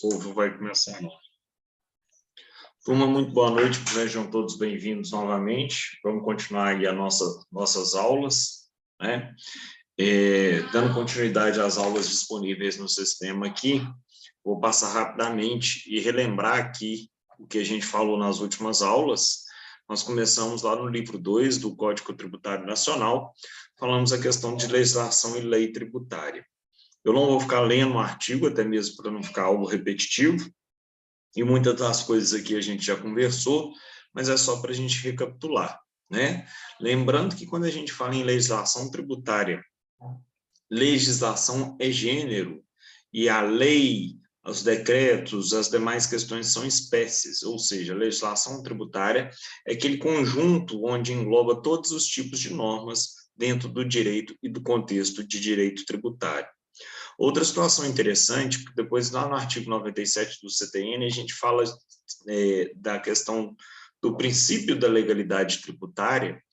povo vai começar. Turma, muito boa noite, sejam todos bem-vindos novamente. Vamos continuar aí as nossas aulas, né? Dando continuidade às aulas disponíveis no sistema aqui, vou passar rapidamente e relembrar aqui o que a gente falou nas últimas aulas. Nós começamos lá no livro 2 do Código Tributário Nacional, falamos a questão de legislação e lei tributária. Eu não vou ficar lendo o artigo, até mesmo para não ficar algo repetitivo, e muitas das coisas aqui a gente já conversou, mas é só para a gente recapitular, né? Lembrando que quando a gente fala em legislação tributária, legislação é gênero, e a lei, os decretos, as demais questões são espécies, ou seja, a legislação tributária é aquele conjunto onde engloba todos os tipos de normas dentro do direito e do contexto de direito tributário. Outra situação interessante, que depois lá no artigo 97 do CTN, a gente fala da questão do princípio da legalidade tributária,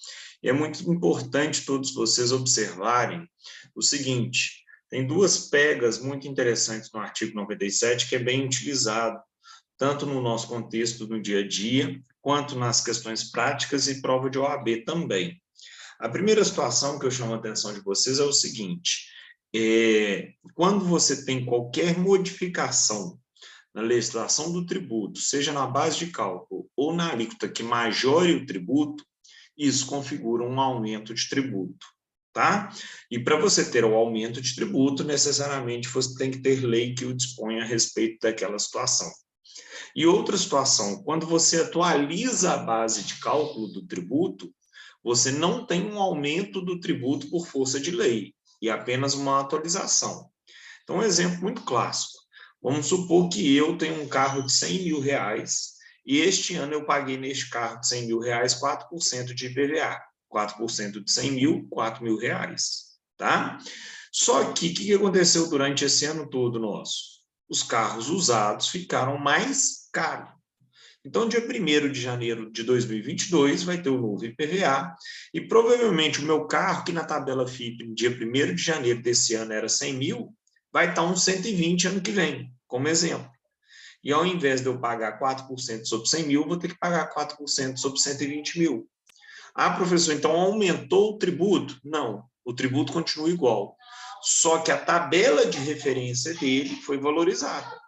e é muito importante todos vocês observarem o seguinte: tem duas pegas muito interessantes no artigo 97, que é bem utilizado, tanto no nosso contexto no dia a dia, quanto nas questões práticas e prova de OAB também. A primeira situação que eu chamo a atenção de vocês é o seguinte: quando você tem qualquer modificação na legislação do tributo, seja na base de cálculo ou na alíquota que majore o tributo, isso configura um aumento de tributo, tá? E para você ter o aumento de tributo, necessariamente você tem que ter lei que o disponha a respeito daquela situação. E outra situação, quando você atualiza a base de cálculo do tributo, você não tem um aumento do tributo por força de lei, e apenas uma atualização. Então, um exemplo muito clássico. Vamos supor que eu tenho um carro de 100 mil reais e este ano eu paguei neste carro de 100 mil reais 4% de IPVA. 4% de 100 mil, 4 mil reais. Tá? Só que o que aconteceu durante esse ano todo nosso? Os carros usados ficaram mais caros. Então, dia 1º de janeiro de 2022, vai ter o novo IPVA, e provavelmente o meu carro, que na tabela FIP, no dia 1º de janeiro desse ano era 100 mil, vai estar uns 120 ano que vem, como exemplo. E ao invés de eu pagar 4% sobre 100 mil, vou ter que pagar 4% sobre 120 mil. Ah, professor, então aumentou o tributo? Não, o tributo continua igual. Só que a tabela de referência dele foi valorizada.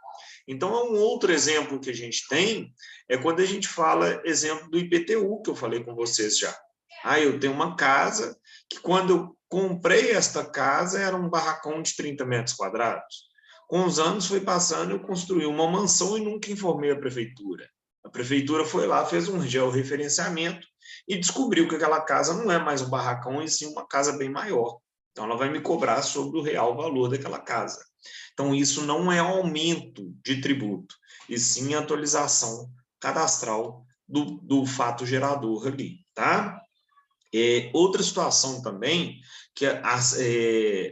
Então, um outro exemplo que a gente tem é quando a gente fala, exemplo do IPTU, que eu falei com vocês já. Eu tenho uma casa que, quando eu comprei esta casa, era um barracão de 30 metros quadrados. Com os anos foi passando, eu construí uma mansão e nunca informei a prefeitura. A prefeitura foi lá, fez um georreferenciamento e descobriu que aquela casa não é mais um barracão, e sim uma casa bem maior. Então, ela vai me cobrar sobre o real valor daquela casa. Então, isso não é aumento de tributo, e sim atualização cadastral do fato gerador ali, tá? Outra situação também, que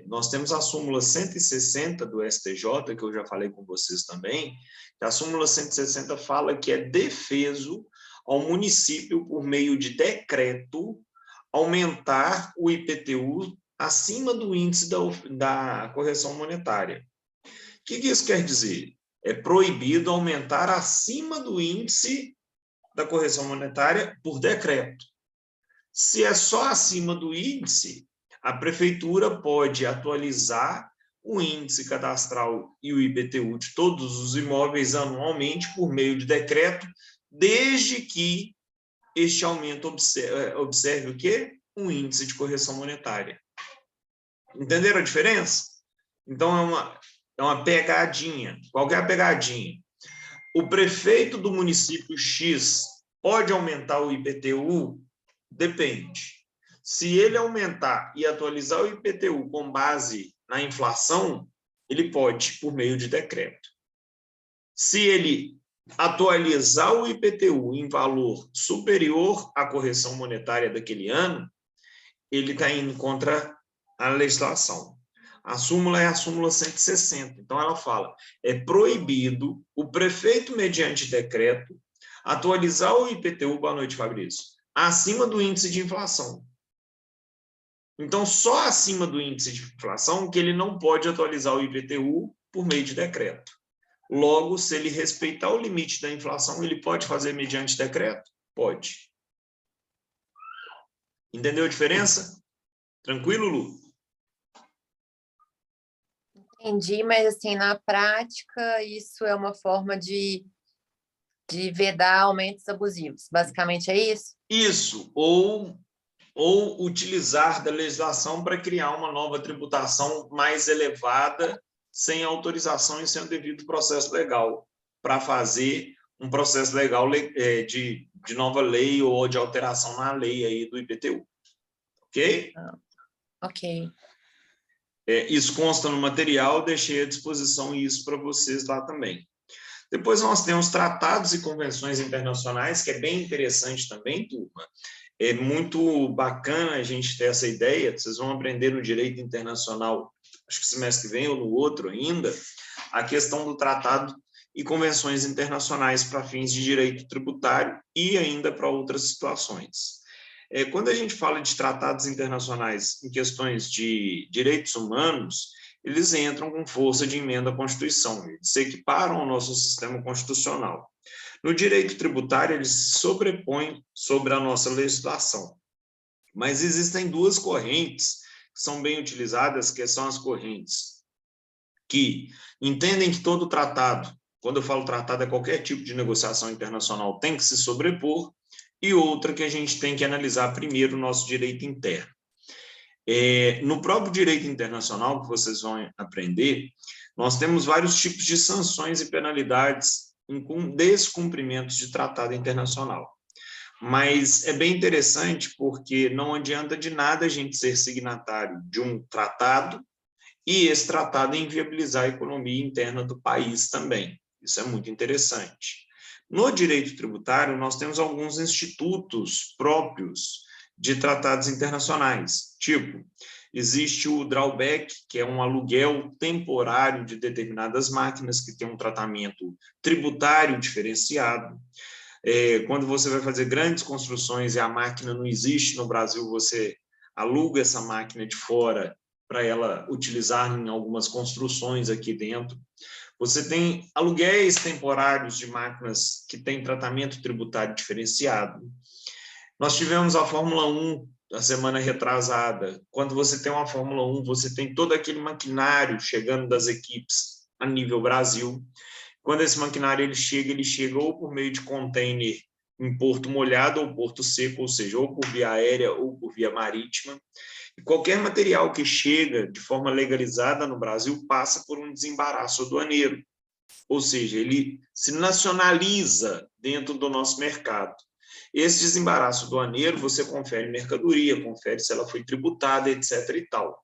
nós temos a súmula 160 do STJ, que eu já falei com vocês também, que a súmula 160 fala que é defeso ao município, por meio de decreto, aumentar o IPTU acima do índice da correção monetária. O que isso quer dizer? É proibido aumentar acima do índice da correção monetária por decreto. Se é só acima do índice, a prefeitura pode atualizar o índice cadastral e o IPTU de todos os imóveis anualmente por meio de decreto, desde que este aumento observe o quê? Um índice de correção monetária. Entenderam a diferença? Então, é uma pegadinha. Qual que é a pegadinha? O prefeito do município X pode aumentar o IPTU? Depende. Se ele aumentar e atualizar o IPTU com base na inflação, ele pode, por meio de decreto. Se ele atualizar o IPTU em valor superior à correção monetária daquele ano, ele está indo contra a legislação. A súmula é a súmula 160. Então, ela fala, é proibido o prefeito, mediante decreto, atualizar o IPTU, boa noite, Fabrício, acima do índice de inflação. Então, só acima do índice de inflação que ele não pode atualizar o IPTU por meio de decreto. Logo, se ele respeitar o limite da inflação, ele pode fazer mediante decreto? Pode. Entendeu a diferença? Tranquilo, Lu? Entendi, mas assim, na prática, isso é uma forma de vedar aumentos abusivos. Basicamente é isso? Isso, ou utilizar da legislação para criar uma nova tributação mais elevada, sem autorização e sem o devido processo legal, para fazer um processo legal de nova lei ou de alteração na lei aí do IPTU. Ok? Ok. Isso consta no material, deixei à disposição isso para vocês lá também. Depois nós temos tratados e convenções internacionais, que é bem interessante também, turma. É muito bacana a gente ter essa ideia, vocês vão aprender no direito internacional, acho que semestre que vem ou no outro ainda, a questão do tratado e convenções internacionais para fins de direito tributário e ainda para outras situações. Quando a gente fala de tratados internacionais em questões de direitos humanos, eles entram com força de emenda à Constituição, eles se equiparam ao nosso sistema constitucional. No direito tributário, eles se sobrepõem sobre a nossa legislação. Mas existem duas correntes que são bem utilizadas, que são as correntes que entendem que todo tratado, quando eu falo tratado, é qualquer tipo de negociação internacional, tem que se sobrepor, e outra que a gente tem que analisar primeiro o nosso direito interno. No próprio direito internacional, que vocês vão aprender, nós temos vários tipos de sanções e penalidades em descumprimentos de tratado internacional. Mas é bem interessante porque não adianta de nada a gente ser signatário de um tratado e esse tratado inviabilizar a economia interna do país também. Isso é muito interessante. No direito tributário, nós temos alguns institutos próprios de tratados internacionais, tipo, existe o drawback, que é um aluguel temporário de determinadas máquinas que tem um tratamento tributário diferenciado. Quando você vai fazer grandes construções e a máquina não existe no Brasil, você aluga essa máquina de fora para ela utilizar em algumas construções aqui dentro. Você tem aluguéis temporários de máquinas que têm tratamento tributário diferenciado. Nós tivemos a Fórmula 1 a semana retrasada. Quando você tem uma Fórmula 1, você tem todo aquele maquinário chegando das equipes a nível Brasil. Quando esse maquinário ele chega ou por meio de container em porto molhado ou porto seco, ou seja, ou por via aérea ou por via marítima. E qualquer material que chega de forma legalizada no Brasil passa por um desembaraço aduaneiro, ou seja, ele se nacionaliza dentro do nosso mercado. Esse desembaraço aduaneiro, você confere mercadoria, confere se ela foi tributada, etc. e tal.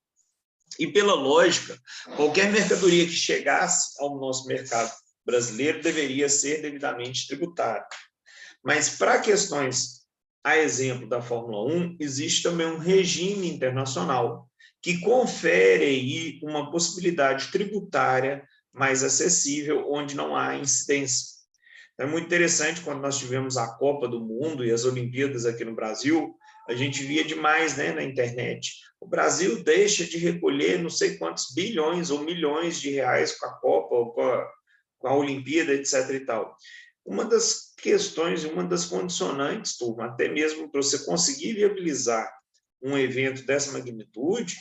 E pela lógica, qualquer mercadoria que chegasse ao nosso mercado brasileiro deveria ser devidamente tributada. Mas para questões, a exemplo da Fórmula 1, existe também um regime internacional que confere aí uma possibilidade tributária mais acessível, onde não há incidência. É muito interessante, quando nós tivemos a Copa do Mundo e as Olimpíadas aqui no Brasil, a gente via demais, né, na internet. O Brasil deixa de recolher não sei quantos bilhões ou milhões de reais com a Copa, ou com a Olimpíada, etc. e tal. Uma das questões, uma das condicionantes, turma, até mesmo para você conseguir viabilizar um evento dessa magnitude,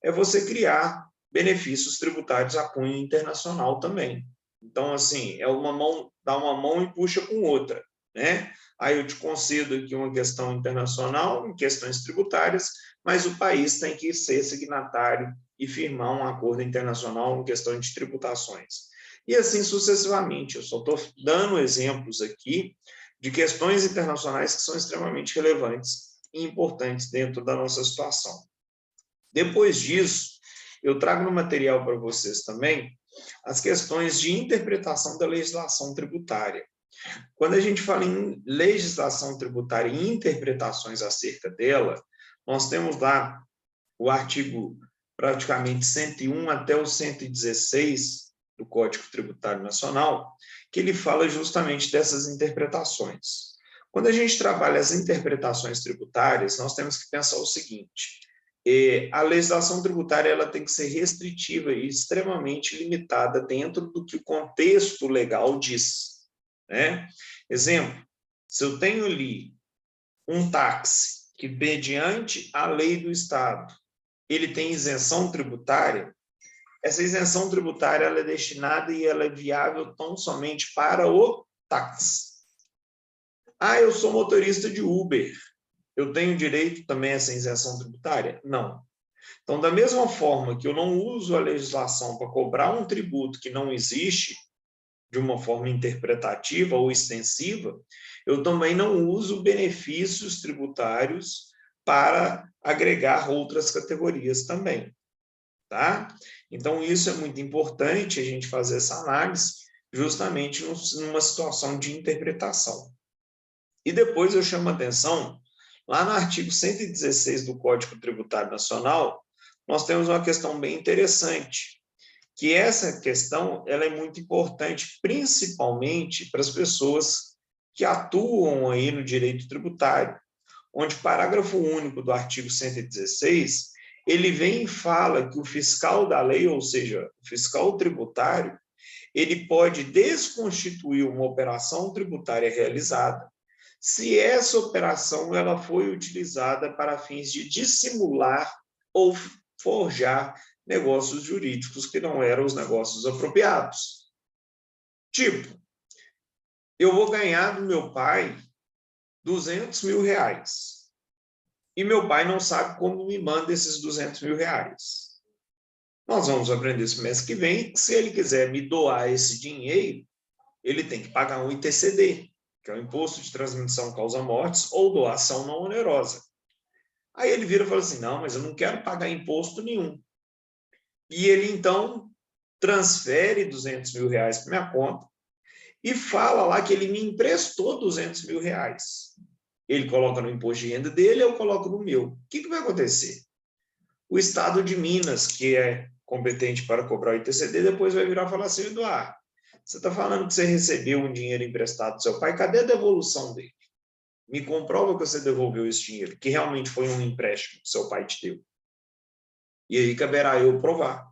é você criar benefícios tributários a cunho internacional também. Então, assim, é uma mão, dá uma mão e puxa com outra, né? Aí eu te concedo aqui uma questão internacional, em questões tributárias, mas o país tem que ser signatário e firmar um acordo internacional em questão de tributações. E assim sucessivamente. Eu só estou dando exemplos aqui de questões internacionais que são extremamente relevantes e importantes dentro da nossa situação. Depois disso, eu trago no material para vocês também as questões de interpretação da legislação tributária. Quando a gente fala em legislação tributária e interpretações acerca dela, nós temos lá o artigo praticamente 101 até o 116 do Código Tributário Nacional, que ele fala justamente dessas interpretações. Quando a gente trabalha as interpretações tributárias, nós temos que pensar o seguinte: a legislação tributária ela tem que ser restritiva e extremamente limitada dentro do que o contexto legal diz, né? Exemplo, se eu tenho ali um táxi que, mediante a lei do Estado, ele tem isenção tributária, essa isenção tributária ela é destinada e ela é viável tão somente para o táxi. Ah, eu sou motorista de Uber, eu tenho direito também a essa isenção tributária? Não. Então, da mesma forma que eu não uso a legislação para cobrar um tributo que não existe, de uma forma interpretativa ou extensiva, eu também não uso benefícios tributários para agregar outras categorias também, tá? Então, isso é muito importante a gente fazer essa análise justamente numa situação de interpretação. E depois eu chamo a atenção, lá no artigo 116 do Código Tributário Nacional, nós temos uma questão bem interessante, que essa questão ela é muito importante, principalmente para as pessoas que atuam aí no direito tributário, onde o parágrafo único do artigo 116, ele vem e fala que o fiscal da lei, ou seja, o fiscal tributário, ele pode desconstituir uma operação tributária realizada, se essa operação ela foi utilizada para fins de dissimular ou forjar negócios jurídicos que não eram os negócios apropriados. Tipo, eu vou ganhar do meu pai R$200 mil, e meu pai não sabe como me manda esses R$200 mil. Nós vamos aprender esse mês que vem que se ele quiser me doar esse dinheiro, ele tem que pagar um ITCD, que é o Imposto de Transmissão Causa-Mortes, ou doação não onerosa. Aí ele vira e fala assim, não, mas eu não quero pagar imposto nenhum. E ele, então, transfere R$200 mil para minha conta e fala lá que ele me emprestou R$200 mil. Ele coloca no imposto de renda dele, eu coloco no meu. O que vai acontecer? O Estado de Minas, que é competente para cobrar o ITCD, depois vai virar e falar assim, Eduardo, você está falando que você recebeu um dinheiro emprestado do seu pai, cadê a devolução dele? Me comprova que você devolveu esse dinheiro, que realmente foi um empréstimo que seu pai te deu. E aí caberá eu provar.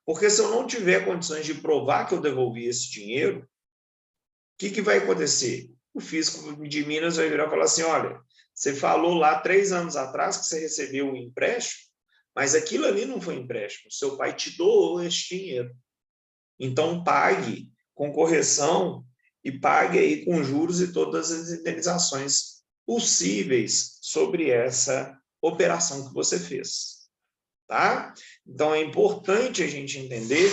Porque se eu não tiver condições de provar que eu devolvi esse dinheiro, o que vai acontecer? O fisco de Minas vai virar e falar assim, olha, você falou lá 3 anos atrás que você recebeu um empréstimo, mas aquilo ali não foi empréstimo, seu pai te doou esse dinheiro. Então, pague com correção e pague aí com juros e todas as indenizações possíveis sobre essa operação que você fez. Tá? Então, é importante a gente entender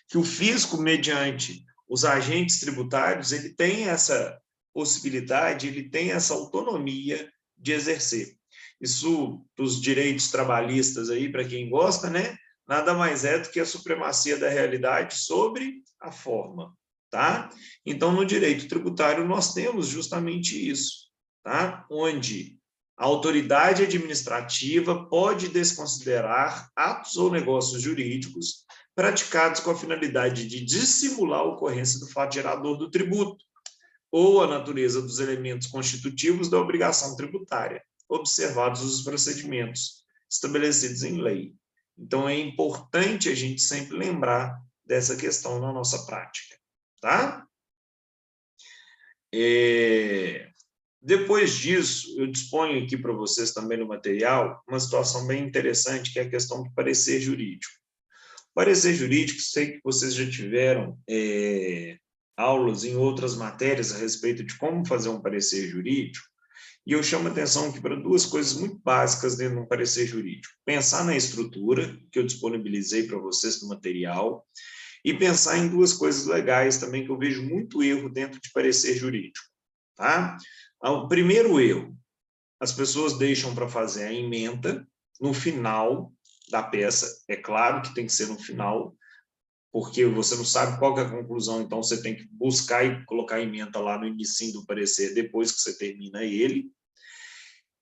que o fisco, mediante os agentes tributários, ele tem essa possibilidade, ele tem essa autonomia de exercer. Isso, dos direitos trabalhistas aí, para quem gosta, né? Nada mais é do que a supremacia da realidade sobre a forma, tá? Então, no direito tributário, nós temos justamente isso, tá? Onde a autoridade administrativa pode desconsiderar atos ou negócios jurídicos praticados com a finalidade de dissimular a ocorrência do fato gerador do tributo ou a natureza dos elementos constitutivos da obrigação tributária, observados os procedimentos estabelecidos em lei. Então, é importante a gente sempre lembrar dessa questão na nossa prática, tá? Depois disso, eu disponho aqui para vocês também no material uma situação bem interessante, que é a questão do parecer jurídico. Parecer jurídico, sei que vocês já tiveram aulas em outras matérias a respeito de como fazer um parecer jurídico, e eu chamo a atenção aqui para 2 coisas muito básicas dentro de um parecer jurídico. Pensar na estrutura, que eu disponibilizei para vocês no material, e pensar em 2 coisas legais também, que eu vejo muito erro dentro de parecer jurídico. Tá? O primeiro erro, as pessoas deixam para fazer a ementa no final da peça. É claro que tem que ser no final, porque você não sabe qual que é a conclusão, então você tem que buscar e colocar a ementa lá no início do parecer, depois que você termina ele.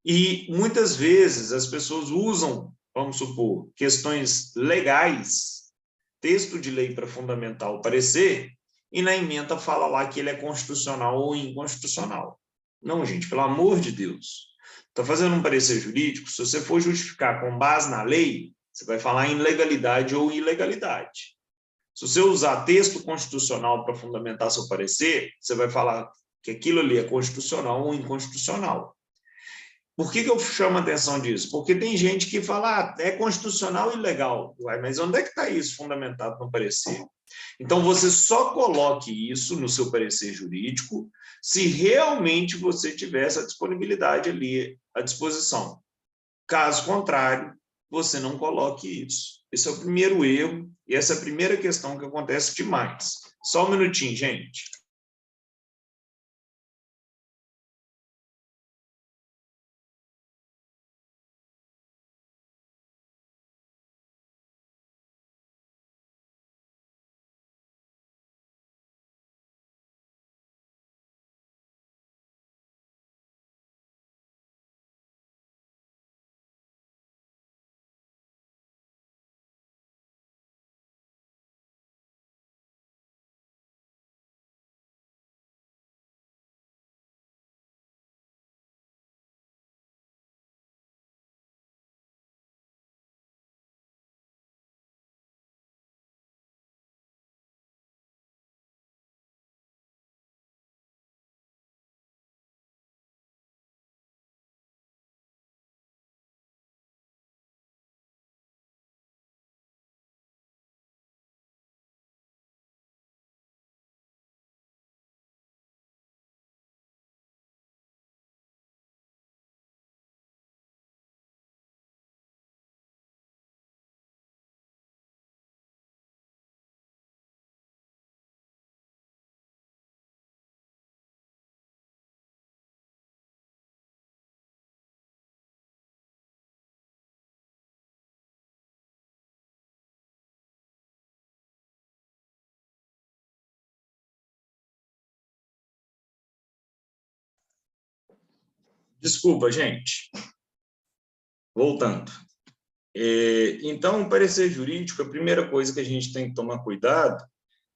E muitas vezes as pessoas usam, vamos supor, questões legais, texto de lei para fundamentar o parecer, e na ementa fala lá que ele é constitucional ou inconstitucional. Não, gente, pelo amor de Deus. Está fazendo um parecer jurídico, se você for justificar com base na lei, você vai falar em legalidade ou ilegalidade. Se você usar texto constitucional para fundamentar seu parecer, você vai falar que aquilo ali é constitucional ou inconstitucional. Por que eu chamo a atenção disso? Porque tem gente que fala, é constitucional e legal. Uai, mas onde é que está isso fundamentado no parecer? Então, você só coloque isso no seu parecer jurídico se realmente você tiver essa disponibilidade ali à disposição. Caso contrário, você não coloque isso. Esse é o primeiro erro e essa é a primeira questão que acontece demais. Só um minutinho, gente. Desculpa, gente. Voltando. Então, o parecer jurídico, a primeira coisa que a gente tem que tomar cuidado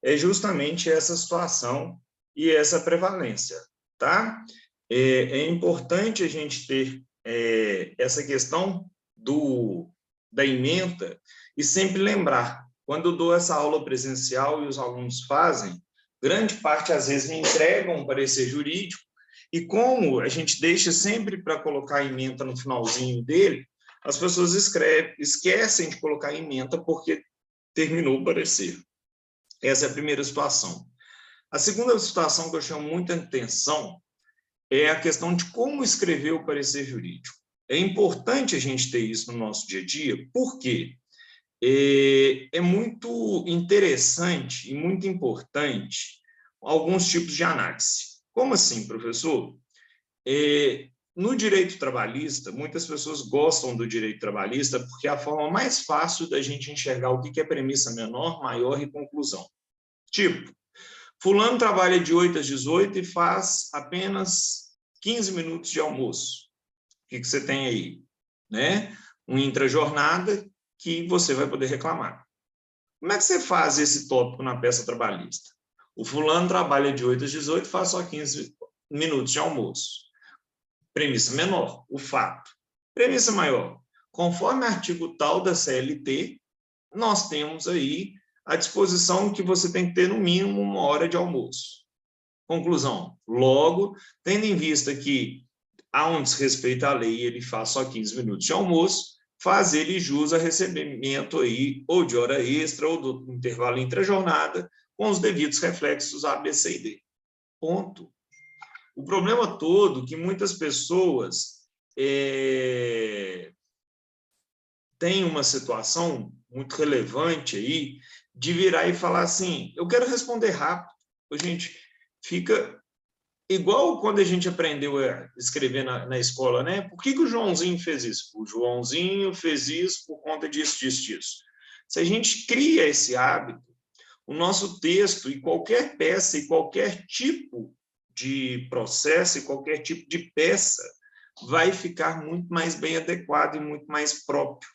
é justamente essa situação e essa prevalência, tá? É importante a gente ter essa questão da ementa e sempre lembrar, quando eu dou essa aula presencial e os alunos fazem, grande parte, às vezes, me entregam um parecer jurídico e como a gente deixa sempre para colocar a ementa no finalzinho dele, as pessoas esquecem de colocar a ementa porque terminou o parecer. Essa é a primeira situação. A segunda situação que eu chamo muita atenção é a questão de como escrever o parecer jurídico. É importante a gente ter isso no nosso dia a dia, porque é muito interessante e muito importante alguns tipos de análise. Como assim, professor? No direito trabalhista, muitas pessoas gostam do direito trabalhista porque é a forma mais fácil da gente enxergar o que é premissa menor, maior e conclusão. Tipo, fulano trabalha de 8 às 18 e faz apenas 15 minutos de almoço. O que você tem aí? Né? Um intrajornada que você vai poder reclamar. Como é que você faz esse tópico na peça trabalhista? O fulano trabalha de 8 às 18 e faz só 15 minutos de almoço. Premissa menor, o fato. Premissa maior, conforme artigo tal da CLT, nós temos aí à disposição que você tem que ter no mínimo 1 hora de almoço. Conclusão, logo, tendo em vista que há um desrespeito à lei, ele faz só 15 minutos de almoço, faz ele jus a recebimento aí, ou de hora extra, ou do intervalo intrajornada, com os devidos reflexos A, B, C e D. Ponto. O problema todo é que muitas pessoas têm uma situação muito relevante aí de virar e falar assim, eu quero responder rápido. Gente, fica igual quando a gente aprendeu a escrever na escola, né? Por que o Joãozinho fez isso? O Joãozinho fez isso por conta disso, disso, disso. Se a gente cria esse hábito, o nosso texto e qualquer peça e qualquer tipo de processo e qualquer tipo de peça vai ficar muito mais bem adequado e muito mais próprio,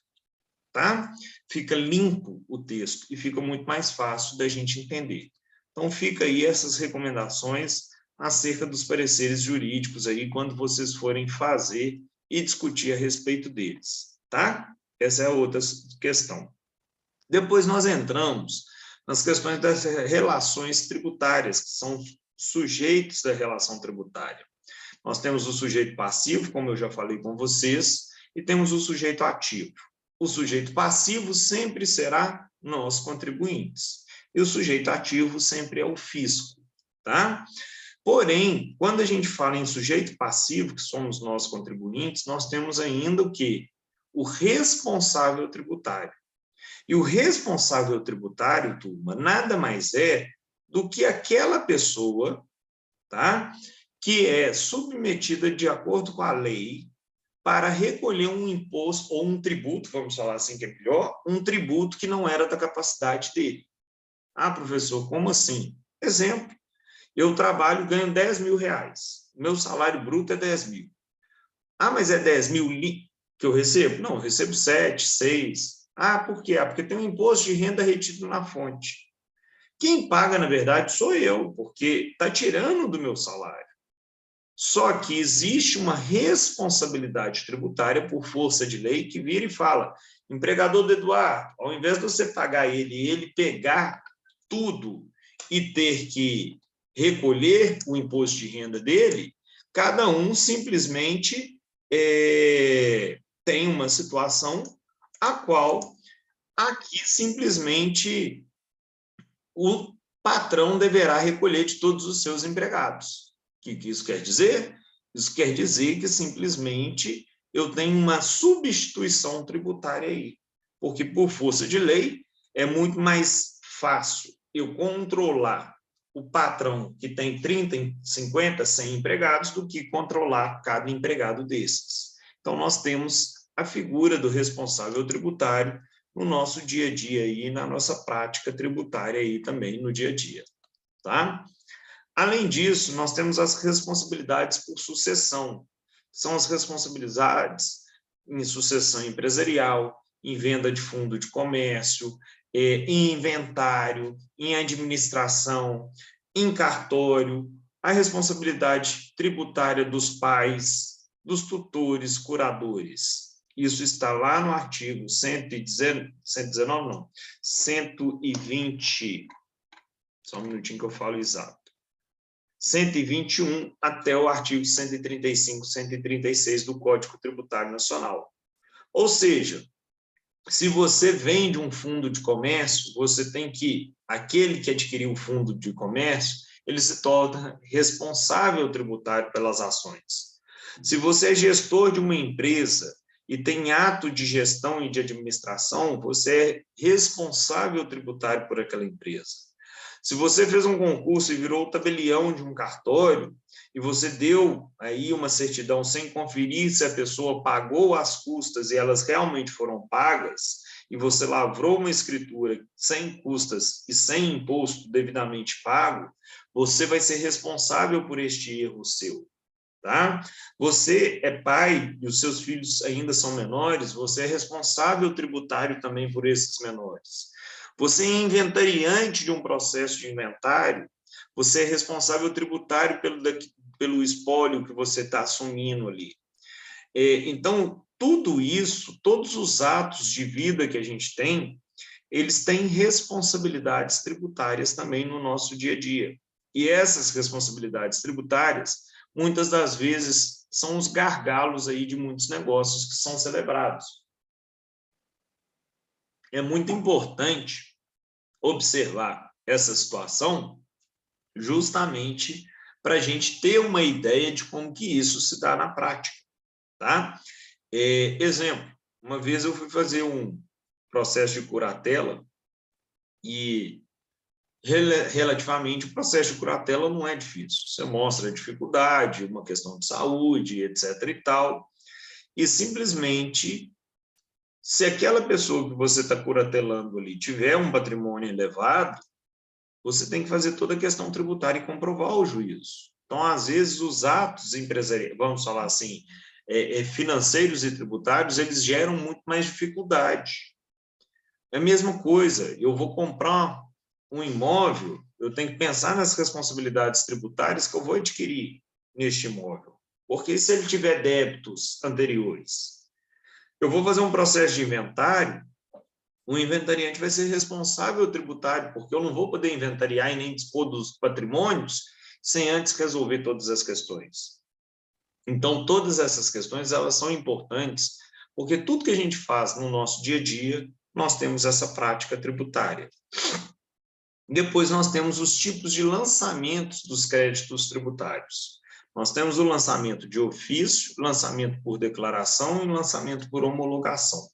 tá? Fica limpo o texto e fica muito mais fácil da gente entender. Então, fica aí essas recomendações acerca dos pareceres jurídicos aí, quando vocês forem fazer e discutir a respeito deles, tá? Essa é a outra questão. Depois nós entramos nas questões das relações tributárias, que são sujeitos da relação tributária. Nós temos o sujeito passivo, como eu já falei com vocês, e temos o sujeito ativo. O sujeito passivo sempre será nós, contribuintes, e o sujeito ativo sempre é o fisco, tá? Porém, quando a gente fala em sujeito passivo, que somos nós, contribuintes, nós temos ainda o quê? O responsável tributário. E o responsável tributário, turma, nada mais é do que aquela pessoa, tá? Que é submetida de acordo com a lei para recolher um imposto ou um tributo, vamos falar assim que é melhor, um tributo que não era da capacidade dele. Ah, professor, como assim? Exemplo, eu trabalho, ganho 10 mil reais, meu salário bruto é 10 mil. Ah, mas é 10 mil que eu recebo? Não, eu recebo 7, 6. Ah, por quê? Ah, porque tem um imposto de renda retido na fonte. Quem paga, na verdade, sou eu, porque está tirando do meu salário. Só que existe uma responsabilidade tributária por força de lei que vira e fala, empregador do Eduardo, ao invés de você pagar ele pegar tudo e ter que recolher o imposto de renda dele, cada um simplesmente tem uma situação a qual aqui simplesmente o patrão deverá recolher de todos os seus empregados. O que isso quer dizer? Isso quer dizer que simplesmente eu tenho uma substituição tributária aí, porque por força de lei é muito mais fácil eu controlar o patrão que tem 30, 50, 100 empregados do que controlar cada empregado desses. Então, nós temos a figura do responsável tributário no nosso dia a dia aí, na nossa prática tributária aí também no dia a dia, tá? Além disso, nós temos as responsabilidades por sucessão. São as responsabilidades em sucessão empresarial, em venda de fundo de comércio, em inventário, em administração, em cartório, a responsabilidade tributária dos pais, dos tutores, curadores. Isso está lá no artigo 119, não, 120, só um minutinho que eu falo exato. 121 até o artigo 135, 136 do Código Tributário Nacional. Ou seja, se você vende um fundo de comércio, você tem que, aquele que adquiriu o fundo de comércio, ele se torna responsável tributário pelas ações. Se você é gestor de uma empresa e tem ato de gestão e de administração, você é responsável tributário por aquela empresa. Se você fez um concurso e virou o tabelião de um cartório, e você deu aí uma certidão sem conferir se a pessoa pagou as custas e elas realmente foram pagas, e você lavrou uma escritura sem custas e sem imposto devidamente pago, você vai ser responsável por este erro seu. Tá? Você é pai e os seus filhos ainda são menores, você é responsável tributário também por esses menores. Você é inventariante de um processo de inventário, você é responsável tributário pelo espólio que você está assumindo ali. Então, tudo isso, todos os atos de vida que a gente tem, eles têm responsabilidades tributárias também no nosso dia a dia. E essas responsabilidades tributárias, muitas das vezes, são os gargalos aí de muitos negócios que são celebrados. É muito importante observar essa situação justamente para a gente ter uma ideia de como que isso se dá na prática, tá? Exemplo, uma vez eu fui fazer um processo de curatela e relativamente o processo de curatela não é difícil. Você mostra a dificuldade, uma questão de saúde, etc. e tal, e simplesmente, se aquela pessoa que você está curatelando ali tiver um patrimônio elevado, você tem que fazer toda a questão tributária e comprovar o juízo. Então, às vezes, os atos empresariais, vamos falar assim, financeiros e tributários, eles geram muito mais dificuldade. É a mesma coisa, eu vou comprar um imóvel, eu tenho que pensar nas responsabilidades tributárias que eu vou adquirir neste imóvel. Porque se ele tiver débitos anteriores, eu vou fazer um processo de inventário, o inventariante vai ser responsável tributário, porque eu não vou poder inventariar e nem dispor dos patrimônios sem antes resolver todas as questões. Então, todas essas questões, elas são importantes, porque tudo que a gente faz no nosso dia a dia, nós temos essa prática tributária. Depois, nós temos os tipos de lançamentos dos créditos tributários. Nós temos o lançamento de ofício, lançamento por declaração e lançamento por homologação.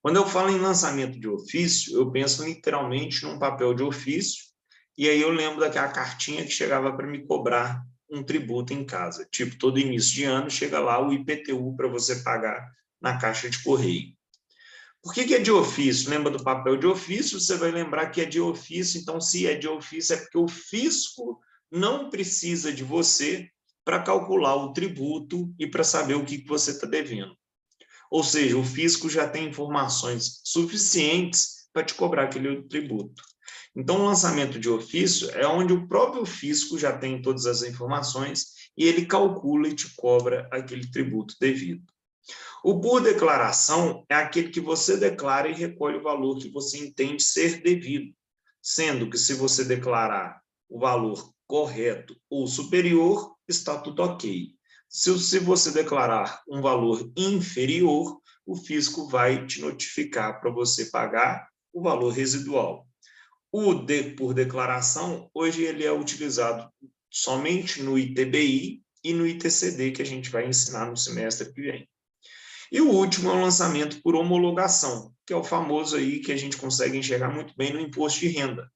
Quando eu falo em lançamento de ofício, eu penso literalmente num papel de ofício, e aí eu lembro daquela cartinha que chegava para me cobrar um tributo em casa. Tipo, todo início de ano chega lá o IPTU para você pagar na caixa de correio. Por que é de ofício? Lembra do papel de ofício? Você vai lembrar que é de ofício, então se é de ofício é porque o fisco não precisa de você para calcular o tributo e para saber o que você está devendo. Ou seja, o fisco já tem informações suficientes para te cobrar aquele tributo. Então, o lançamento de ofício é onde o próprio fisco já tem todas as informações e ele calcula e te cobra aquele tributo devido. O por declaração é aquele que você declara e recolhe o valor que você entende ser devido, sendo que se você declarar o valor correto ou superior, está tudo ok. Se você declarar um valor inferior, o fisco vai te notificar para você pagar o valor residual. O por declaração, hoje ele é utilizado somente no ITBI e no ITCD, que a gente vai ensinar no semestre que vem. E o último é o lançamento por homologação, que é o famoso aí que a gente consegue enxergar muito bem no imposto de renda,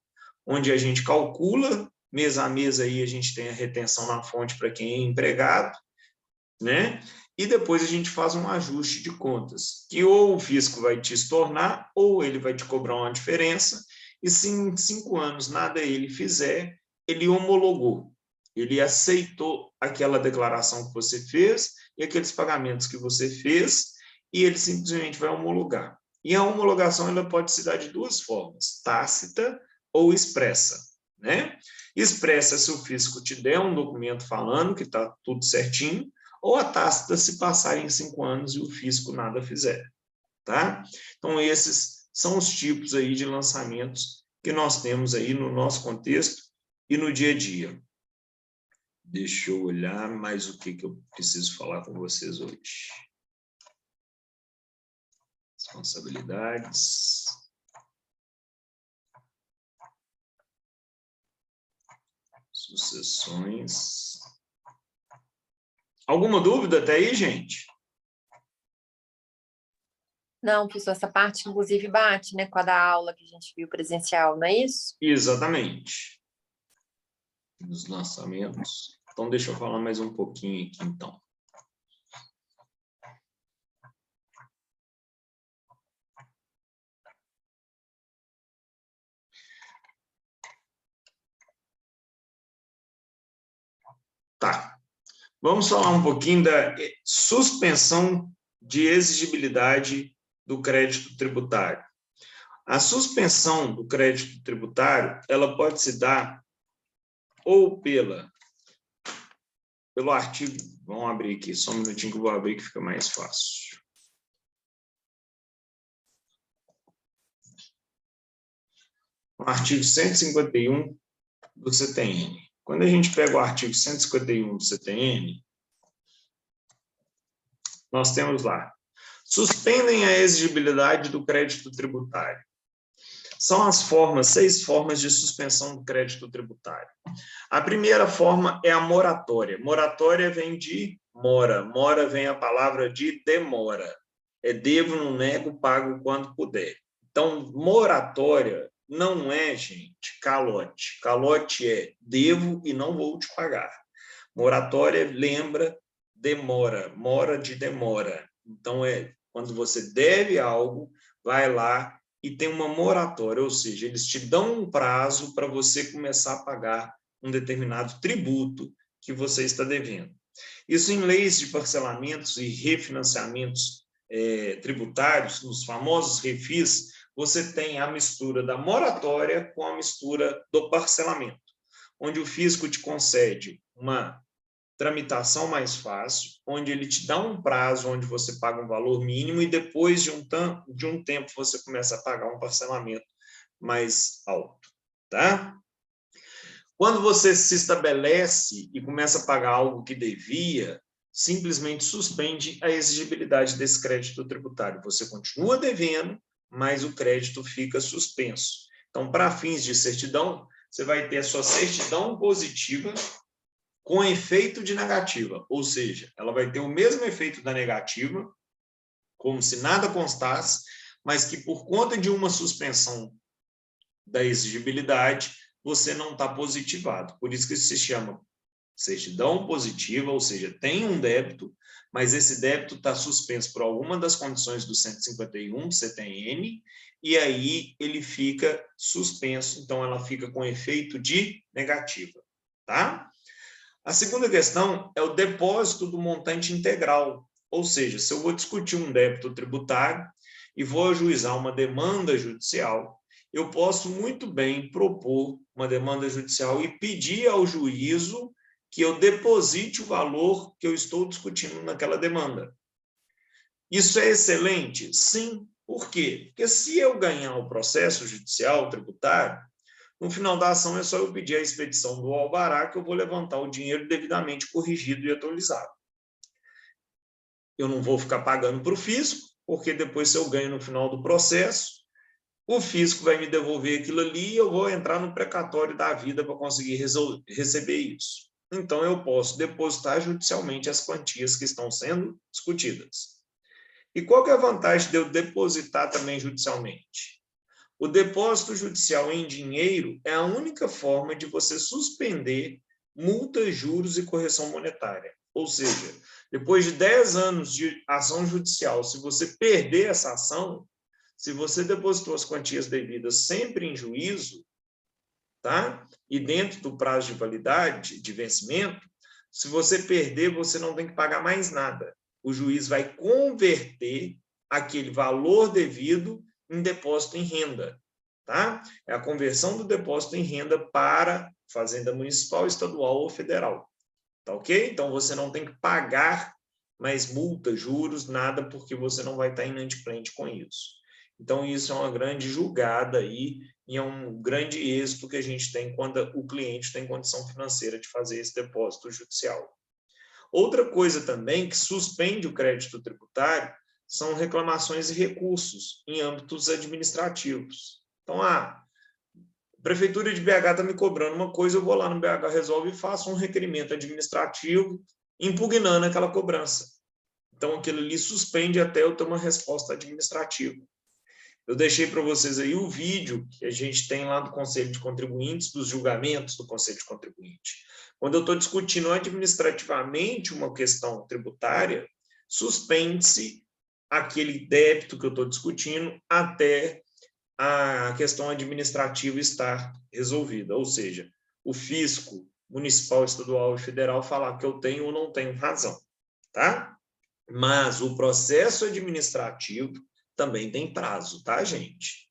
onde a gente calcula, mês a mês aí a gente tem a retenção na fonte para quem é empregado, né? E depois a gente faz um ajuste de contas, que ou o fisco vai te estornar, ou ele vai te cobrar uma diferença, e se em 5 anos nada ele fizer, ele homologou, ele aceitou aquela declaração que você fez e aqueles pagamentos que você fez, e ele simplesmente vai homologar. E a homologação ela pode se dar de duas formas, tácita ou expressa, né? Expressa se o fisco te der um documento falando que está tudo certinho, ou a tácita se passar em 5 anos e o fisco nada fizer, tá? Então, esses são os tipos aí de lançamentos que nós temos aí no nosso contexto e no dia a dia. Deixa eu olhar mais o que eu preciso falar com vocês hoje. Responsabilidades. Sucessões. Alguma dúvida até aí, gente? Não, professor, essa parte, inclusive, bate, né, com a da aula que a gente viu presencial, não é isso? Exatamente. Dos lançamentos. Então, deixa eu falar mais um pouquinho aqui, então. Tá. Vamos falar um pouquinho da suspensão de exigibilidade do crédito tributário. A suspensão do crédito tributário, ela pode se dar ou pelo artigo, vamos abrir aqui, só um minutinho que eu vou abrir que fica mais fácil. O artigo 151 do CTN. Quando a gente pega o artigo 151 do CTN, nós temos lá, suspendem a exigibilidade do crédito tributário. São as 6 formas de suspensão do crédito tributário. A primeira forma é a moratória. Moratória vem de mora. Mora vem a palavra de demora. É devo, não nego, pago quando puder. Então, moratória não é, gente, calote. Calote é devo e não vou te pagar. Moratória lembra demora, mora de demora. Então, é quando você deve algo, vai lá e tem uma moratória, ou seja, eles te dão um prazo para você começar a pagar um determinado tributo que você está devendo. Isso em leis de parcelamentos e refinanciamentos tributários, nos famosos refis, você tem a mistura da moratória com a mistura do parcelamento, onde o fisco te concede uma tramitação mais fácil, onde ele te dá um prazo onde você paga um valor mínimo e depois de um tempo você começa a pagar um parcelamento mais alto, tá? Quando você se estabelece e começa a pagar algo que devia, simplesmente suspende a exigibilidade desse crédito tributário. Você continua devendo, mas o crédito fica suspenso. Então, para fins de certidão, você vai ter a sua certidão positiva com efeito de negativa, ou seja, ela vai ter o mesmo efeito da negativa, como se nada constasse, mas que por conta de uma suspensão da exigibilidade, você não está positivado. Por isso que se chama certidão positiva, ou seja, tem um débito, mas esse débito está suspenso por alguma das condições do 151 CTN, e aí ele fica suspenso, então ela fica com efeito de negativa, tá? A segunda questão é o depósito do montante integral, ou seja, se eu vou discutir um débito tributário e vou ajuizar uma demanda judicial, eu posso muito bem propor uma demanda judicial e pedir ao juízo que eu deposite o valor que eu estou discutindo naquela demanda. Isso é excelente? Sim. Por quê? Porque se eu ganhar o processo judicial tributário, no final da ação é só eu pedir a expedição do alvará que eu vou levantar o dinheiro devidamente corrigido e atualizado. Eu não vou ficar pagando para o fisco, porque depois se eu ganho no final do processo, o fisco vai me devolver aquilo ali e eu vou entrar no precatório da vida para conseguir receber isso. Então, eu posso depositar judicialmente as quantias que estão sendo discutidas. E qual que é a vantagem de eu depositar também judicialmente? O depósito judicial em dinheiro é a única forma de você suspender multas, juros e correção monetária. Ou seja, depois de 10 anos de ação judicial, se você perder essa ação, se você depositou as quantias devidas sempre em juízo, tá? E dentro do prazo de validade, de vencimento, se você perder, você não tem que pagar mais nada. O juiz vai converter aquele valor devido em depósito em renda, tá? É a conversão do depósito em renda para fazenda municipal, estadual ou federal, tá ok? Então, você não tem que pagar mais multa, juros, nada, porque você não vai estar inadimplente com isso. Então, isso é uma grande julgada aí e é um grande êxito que a gente tem quando o cliente tem condição financeira de fazer esse depósito judicial. Outra coisa também que suspende o crédito tributário são reclamações e recursos em âmbitos administrativos. Então, a Prefeitura de BH está me cobrando uma coisa, eu vou lá no BH Resolve e faço um requerimento administrativo impugnando aquela cobrança. Então, aquilo ali suspende até eu ter uma resposta administrativa. Eu deixei para vocês aí o vídeo que a gente tem lá do Conselho de Contribuintes, dos julgamentos do Conselho de Contribuinte. Quando eu estou discutindo administrativamente uma questão tributária, suspende-se aquele débito que eu estou discutindo até a questão administrativa estar resolvida. Ou seja, o fisco municipal, estadual e federal falar que eu tenho ou não tenho razão, tá? Mas o processo administrativo também tem prazo, tá, gente?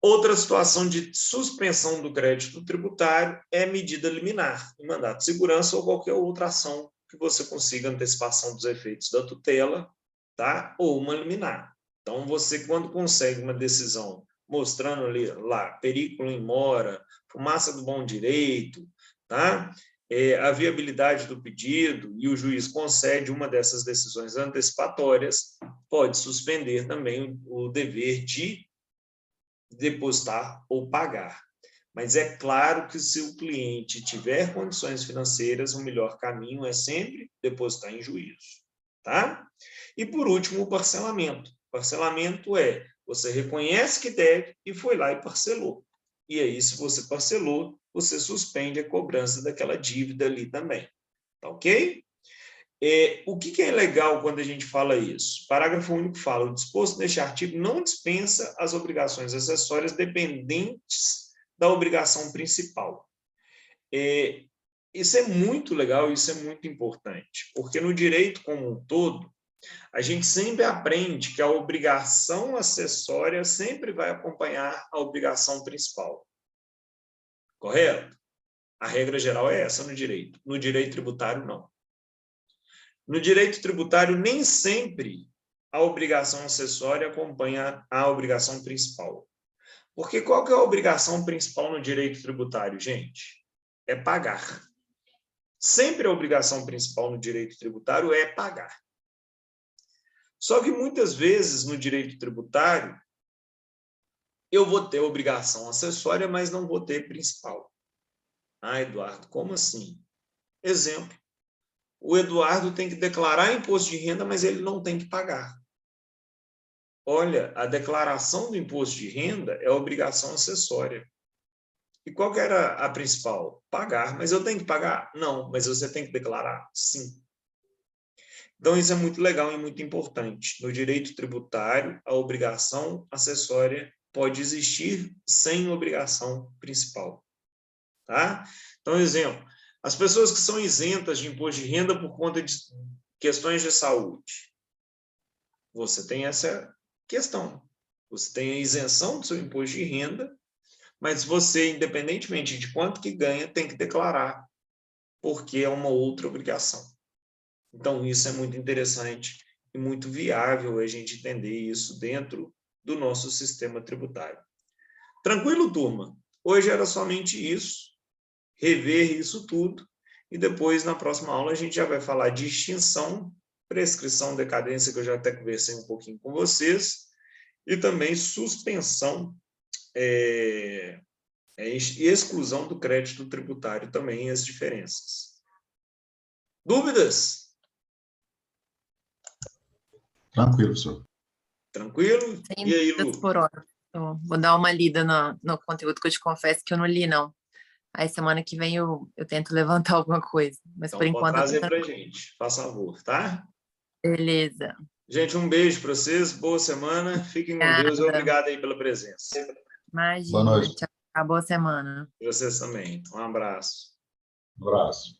Outra situação de suspensão do crédito tributário é medida liminar, em mandato de segurança ou qualquer outra ação que você consiga antecipação dos efeitos da tutela, tá? Ou uma liminar. Então, você, quando consegue uma decisão mostrando ali, lá, perículo em mora, fumaça do bom direito, tá? A viabilidade do pedido e o juiz concede uma dessas decisões antecipatórias, pode suspender também o dever de depositar ou pagar. Mas é claro que se o cliente tiver condições financeiras, o melhor caminho é sempre depositar em juízo, tá? E por último, o parcelamento. Parcelamento é, você reconhece que deve e foi lá e parcelou. E aí, se você parcelou, você suspende a cobrança daquela dívida ali também, tá ok? O que é legal quando a gente fala isso? Parágrafo único fala, o disposto neste artigo não dispensa as obrigações acessórias dependentes da obrigação principal. Isso é muito legal, isso é muito importante, porque no direito como um todo, A gente sempre aprende que a obrigação acessória sempre vai acompanhar a obrigação principal. Correto? A regra geral é essa no direito. No direito tributário, não. No direito tributário, nem sempre a obrigação acessória acompanha a obrigação principal. Porque qual que é a obrigação principal no direito tributário, gente? É pagar. Sempre a obrigação principal no direito tributário é pagar. Só que muitas vezes no direito tributário eu vou ter obrigação acessória, mas não vou ter principal. Ah, Eduardo, como assim? Exemplo. O Eduardo tem que declarar imposto de renda, mas ele não tem que pagar. Olha, a declaração do imposto de renda é obrigação acessória. E qual que era a principal? Pagar. Mas eu tenho que pagar? Não, mas você tem que declarar? Sim. Então, isso é muito legal e muito importante. No direito tributário, a obrigação acessória pode existir sem obrigação principal. Tá? Então, exemplo, as pessoas que são isentas de imposto de renda por conta de questões de saúde. Você tem essa questão. Você tem a isenção do seu imposto de renda, mas você, independentemente de quanto que ganha, tem que declarar, porque é uma outra obrigação. Então, isso é muito interessante e muito viável a gente entender isso dentro do nosso sistema tributário. Tranquilo, turma? Hoje era somente isso, rever isso tudo, e depois, na próxima aula, a gente já vai falar de extinção, prescrição, decadência, que eu já até conversei um pouquinho com vocês, e também suspensão e exclusão do crédito tributário também, as diferenças. Dúvidas? Tranquilo, senhor. Tranquilo? Sem E aí, dúvidas Lu? por hora. Eu vou dar uma lida no conteúdo que eu te confesso que eu não li, não. Aí semana que vem eu tento levantar alguma coisa. Mas por Então, pode enquanto eu tô trazer para a tranquila. gente, faz favor, tá? Beleza. Gente, um beijo para vocês, boa semana, fiquem com Deus e Obrigada. obrigado aí pela presença. Boa Imagina. noite. Tchau. Boa semana. E vocês também. Um abraço. Um abraço.